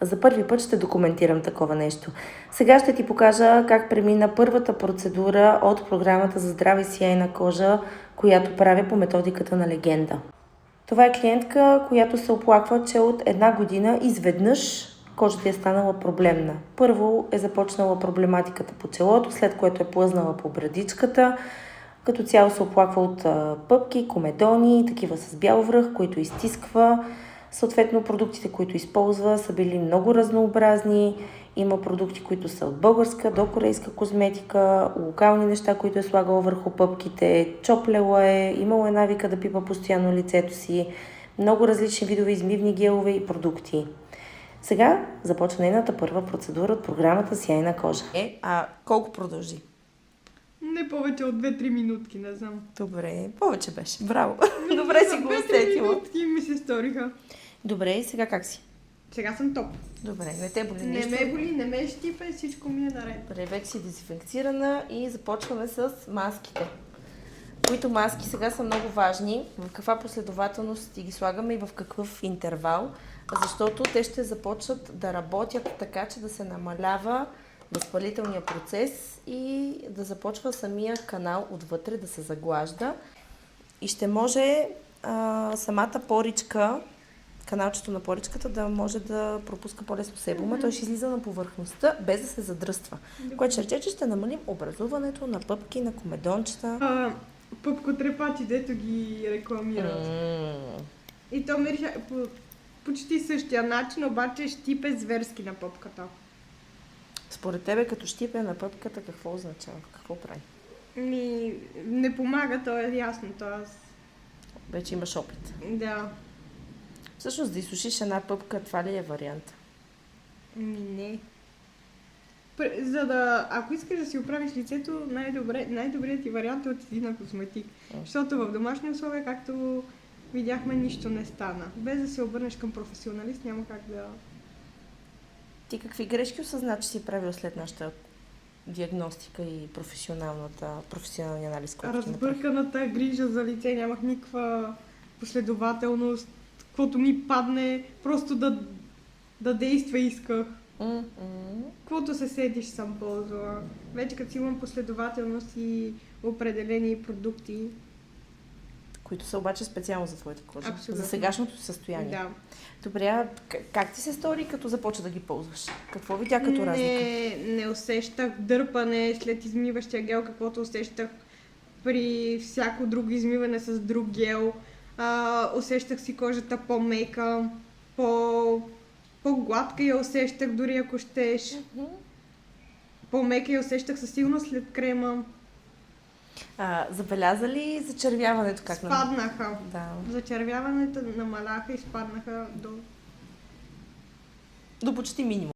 За първи път ще документирам такова нещо. Сега ще ти покажа как премина първата процедура от програмата за здраве и сияйна кожа, която правя по методиката на Легенда. Това е клиентка, която се оплаква, че от една година изведнъж кожата е станала проблемна. Първо е започнала проблематиката по челото, след което е плъзнала по брадичката. Като цяло се оплаква от пъпки, комедони, такива с бял връх, които изтисква. Съответно, продуктите, които използва, са били много разнообразни. Има продукти, които са от българска до корейска козметика, локални неща, които е слагала върху пъпките, чоплела е, имала е навика да пипа постоянно лицето си, много различни видове измивни гелове и продукти. Сега започва нейната първа процедура от програмата Сияйна кожа. Колко продължи? Не повече от 2-3 минутки, не знам. Добре, повече беше. Браво. Добре си го усетила. 2-3 минутки ми се сториха. Добре, и сега как си? Сега съм топ. Добре, не те боли нищо. Не ме боли, не ме щипе, всичко ми е наред. Добре, вече си дезинфекцирана и започваме с маските. Които маски сега са много важни. В каква последователност ти ги слагаме и в какъв интервал, защото те ще започнат да работят така, че да се намалява възпалителния процес и да започва самия канал отвътре да се заглажда. И ще може самата поричка, каналчето на поричката да може да пропуска по-лесно себума. Той ще излиза на повърхността, без да се задръства. Което ще рече, че ще намалим образуването на пъпки, на комедончета. Пъпкотрепачи, дето ги рекламират. И то мириша по почти същия начин, обаче щипе зверски на пъпката. Според тебе, като щипе на пъпката, какво означава? Какво прави? Не помага, то е ясно. Вече имаш опит. Да. Всъщност да изсушиш една пъпка, това ли е вариант? Не. Ако искаш да си оправиш лицето, най-добрият ти вариант е отиди на козметик. Защото в домашни условия, както видяхме, нищо не стана. Без да се обърнеш към професионалист, няма как да... Ти какви грешки осъзна, че си правил след нашата диагностика и професионалния анализ? Разбърканата грижа за лице, нямах никаква последователност. Каквото ми падне, просто да действа исках. Каквото се седиш съм ползвала. Вече като си имам последователност и определени продукти. Които са обаче специално за твоята кожа. Абсолютно. За сегашното състояние. Да. Добре, как ти се стори като започна да ги ползваш? Какво видя като разлика? Не усещах дърпане след измиващия гел, каквото усещах при всяко друго измиване с друг гел. Усещах си кожата по-мека, по-гладка я усещах, дори ако щеш. По-мека я усещах със сигурност след крема. Забеляза ли зачервяването? Спаднаха. Да. Зачервяването намаляха и спаднаха до почти минимум.